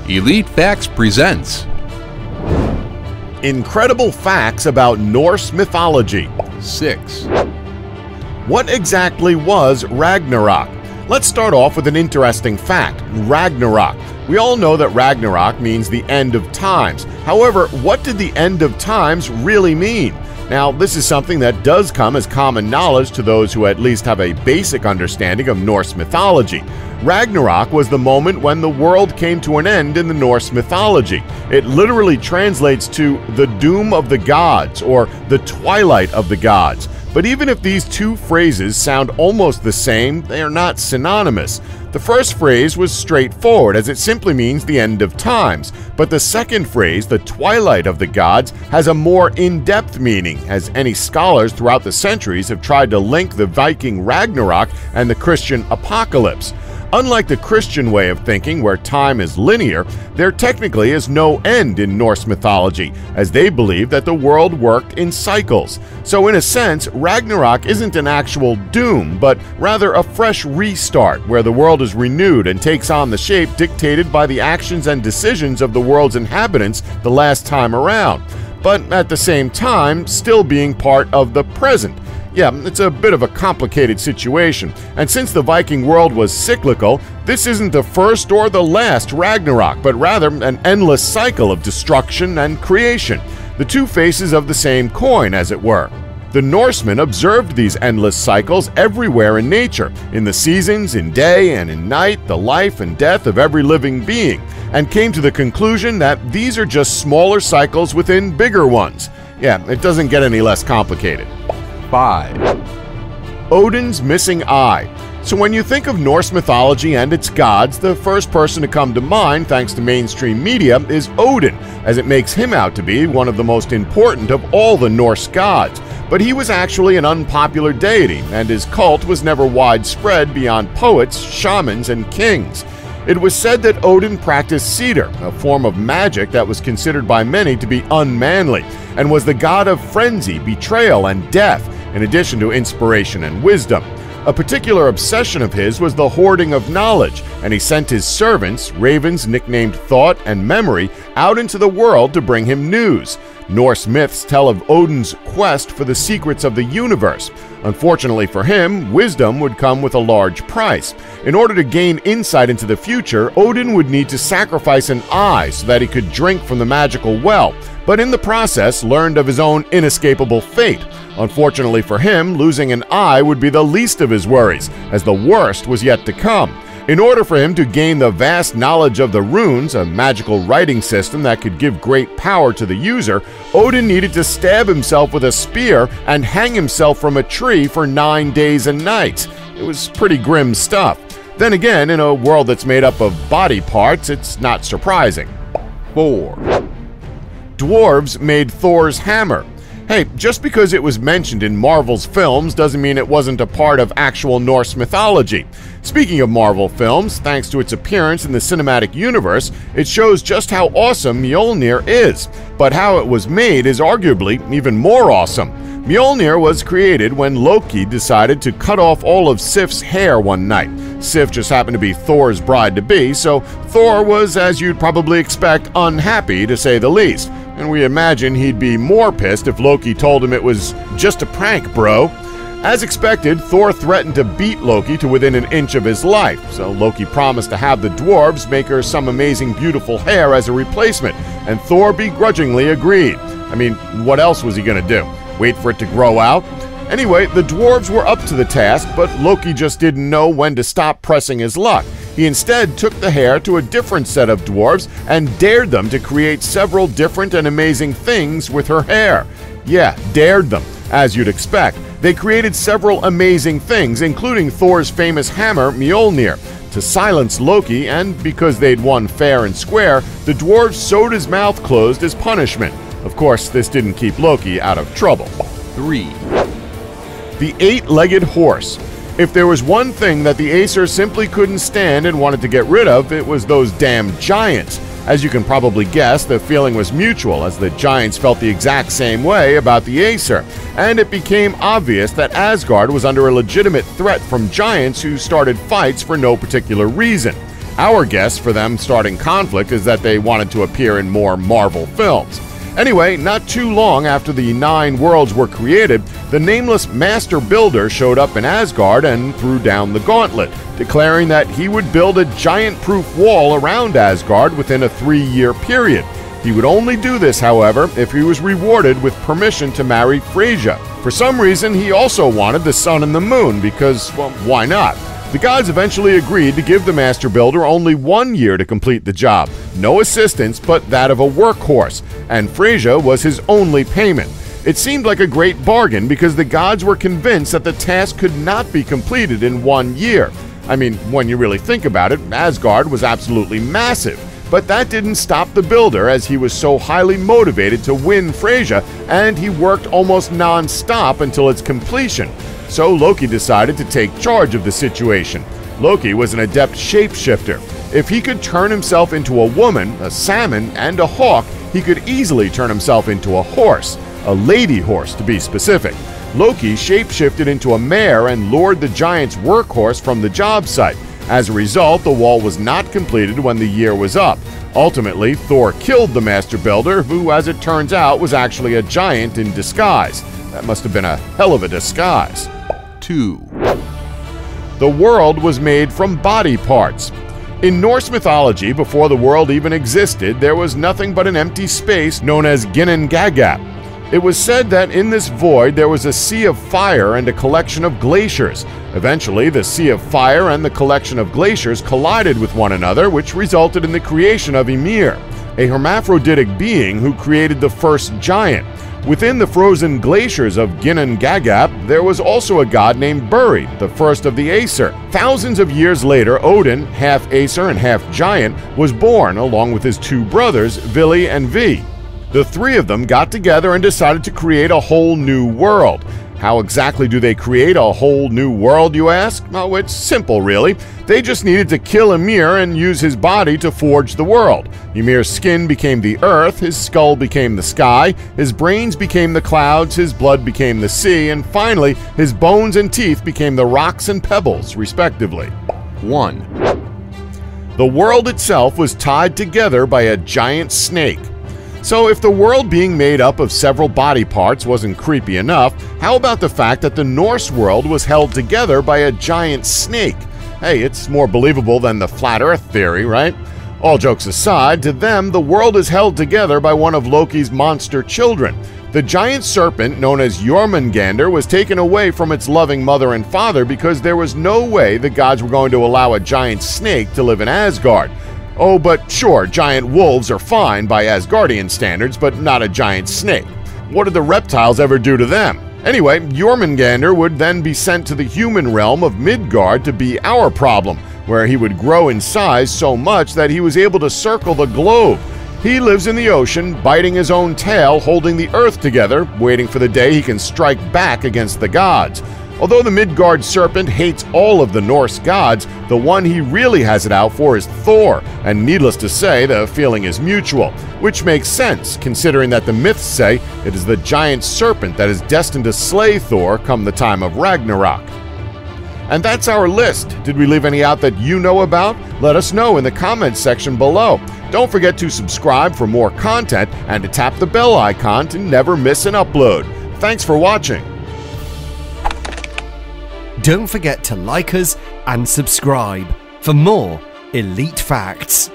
Elite Facts presents Incredible Facts About Norse Mythology. 6. What exactly was Ragnarok? Let's start off with an interesting fact. Ragnarok. We all know that Ragnarok means the end of times. However, what did the end of times really mean? Now, this is something that does come as common knowledge to those who at least have a basic understanding of Norse mythology. Ragnarok was the moment when the world came to an end in the Norse mythology. It literally translates to the doom of the gods or the twilight of the gods. But even if these two phrases sound almost the same, they are not synonymous. The first phrase was straightforward, as it simply means the end of times, but the second phrase, the twilight of the gods, has a more in-depth meaning, as any scholars throughout the centuries have tried to link the Viking Ragnarok and the Christian apocalypse. Unlike the Christian way of thinking, where time is linear, there technically is no end in Norse mythology, as they believe that the world worked in cycles. So in a sense, Ragnarok isn't an actual doom, but rather a fresh restart, where the world is renewed and takes on the shape dictated by the actions and decisions of the world's inhabitants the last time around, but at the same time still being part of the present. Yeah, it's a bit of a complicated situation, and since the Viking world was cyclical, this isn't the first or the last Ragnarok, but rather an endless cycle of destruction and creation, the two faces of the same coin, as it were. The Norsemen observed these endless cycles everywhere in nature, in the seasons, in day and in night, the life and death of every living being, and came to the conclusion that these are just smaller cycles within bigger ones. Yeah, it doesn't get any less complicated. 5. Odin's missing eye. So when you think of Norse mythology and its gods, the first person to come to mind, thanks to mainstream media, is Odin, as it makes him out to be one of the most important of all the Norse gods. But he was actually an unpopular deity, and his cult was never widespread beyond poets, shamans, and kings. It was said that Odin practiced cedar, a form of magic that was considered by many to be unmanly, and was the god of frenzy, betrayal, and death, in addition to inspiration and wisdom. A particular obsession of his was the hoarding of knowledge, and he sent his servants, ravens nicknamed Thought and Memory, out into the world to bring him news. Norse myths tell of Odin's quest for the secrets of the universe. Unfortunately for him, wisdom would come with a large price. In order to gain insight into the future, Odin would need to sacrifice an eye so that he could drink from the magical well, but in the process learned of his own inescapable fate. Unfortunately for him, losing an eye would be the least of his worries, as the worst was yet to come. In order for him to gain the vast knowledge of the runes, a magical writing system that could give great power to the user, Odin needed to stab himself with a spear and hang himself from a tree for 9 days and nights. It was pretty grim stuff. Then again, in a world that's made up of body parts, it's not surprising. 4. Dwarves made Thor's hammer. Hey, just because it was mentioned in Marvel's films doesn't mean it wasn't a part of actual Norse mythology. Speaking of Marvel films, thanks to its appearance in the cinematic universe, it shows just how awesome Mjolnir is. But how it was made is arguably even more awesome. Mjolnir was created when Loki decided to cut off all of Sif's hair one night. Sif just happened to be Thor's bride-to-be, so Thor was, as you'd probably expect, unhappy to say the least. And we imagine he'd be more pissed if Loki told him it was just a prank, bro. As expected, Thor threatened to beat Loki to within an inch of his life, so Loki promised to have the dwarves make her some amazing beautiful hair as a replacement, and Thor begrudgingly agreed. I mean, what else was he gonna do? Wait for it to grow out? Anyway, the dwarves were up to the task, but Loki just didn't know when to stop pressing his luck. He instead took the hair to a different set of dwarves and dared them to create several different and amazing things with her hair. Yeah, dared them, as you'd expect. They created several amazing things, including Thor's famous hammer, Mjolnir. To silence Loki, and because they'd won fair and square, the dwarves sewed his mouth closed as punishment. Of course, this didn't keep Loki out of trouble. 3. The eight-legged horse. If there was one thing that the Aesir simply couldn't stand and wanted to get rid of, it was those damn giants. As you can probably guess, the feeling was mutual, as the giants felt the exact same way about the Aesir, and it became obvious that Asgard was under a legitimate threat from giants who started fights for no particular reason. Our guess for them starting conflict is that they wanted to appear in more Marvel films. Anyway, not too long after the 9 worlds were created, the nameless Master Builder showed up in Asgard and threw down the gauntlet, declaring that he would build a giant-proof wall around Asgard within a 3-year period. He would only do this, however, if he was rewarded with permission to marry Freyja. For some reason, he also wanted the sun and the moon because, well, why not? The gods eventually agreed to give the Master Builder only 1 year to complete the job, no assistance but that of a workhorse, and Freyja was his only payment. It seemed like a great bargain because the gods were convinced that the task could not be completed in 1 year. I mean, when you really think about it, Asgard was absolutely massive. But that didn't stop the builder, as he was so highly motivated to win Freyja, and he worked almost non-stop until its completion. So Loki decided to take charge of the situation. Loki was an adept shapeshifter. If he could turn himself into a woman, a salmon, and a hawk, he could easily turn himself into a horse, a lady horse to be specific. Loki shapeshifted into a mare and lured the giant's workhorse from the job site. As a result, the wall was not completed when the year was up. Ultimately, Thor killed the Master Builder, who, as it turns out, was actually a giant in disguise. That must have been a hell of a disguise. 2. The world was made from body parts. In Norse mythology, before the world even existed, there was nothing but an empty space known as Ginnungagap. It was said that in this void there was a sea of fire and a collection of glaciers. Eventually, the sea of fire and the collection of glaciers collided with one another, which resulted in the creation of Ymir, a hermaphroditic being who created the first giant. Within the frozen glaciers of Ginnungagap, there was also a god named Buri, the first of the Aesir. Thousands of years later, Odin, half Aesir and half giant, was born along with his 2 brothers, Vili and Vi. The 3 of them got together and decided to create a whole new world. How exactly do they create a whole new world, you ask? Oh, it's simple, really. They just needed to kill Ymir and use his body to forge the world. Ymir's skin became the earth, his skull became the sky, his brains became the clouds, his blood became the sea, and finally, his bones and teeth became the rocks and pebbles, respectively. 1. The world itself was tied together by a giant snake. So if the world being made up of several body parts wasn't creepy enough, how about the fact that the Norse world was held together by a giant snake? Hey, it's more believable than the flat earth theory, right? All jokes aside, to them, the world is held together by one of Loki's monster children. The giant serpent, known as Jormungandr, was taken away from its loving mother and father because there was no way the gods were going to allow a giant snake to live in Asgard. Oh, but sure, giant wolves are fine by Asgardian standards, but not a giant snake. What did the reptiles ever do to them? Anyway, Jormungandr would then be sent to the human realm of Midgard to be our problem, where he would grow in size so much that he was able to circle the globe. He lives in the ocean, biting his own tail, holding the earth together, waiting for the day he can strike back against the gods. Although the Midgard serpent hates all of the Norse gods, the one he really has it out for is Thor, and needless to say, the feeling is mutual, which makes sense considering that the myths say it is the giant serpent that is destined to slay Thor come the time of Ragnarok. And that's our list. Did we leave any out that you know about? Let us know in the comments section below. Don't forget to subscribe for more content and to tap the bell icon to never miss an upload. Thanks for watching. Don't forget to like us and subscribe for more elite facts.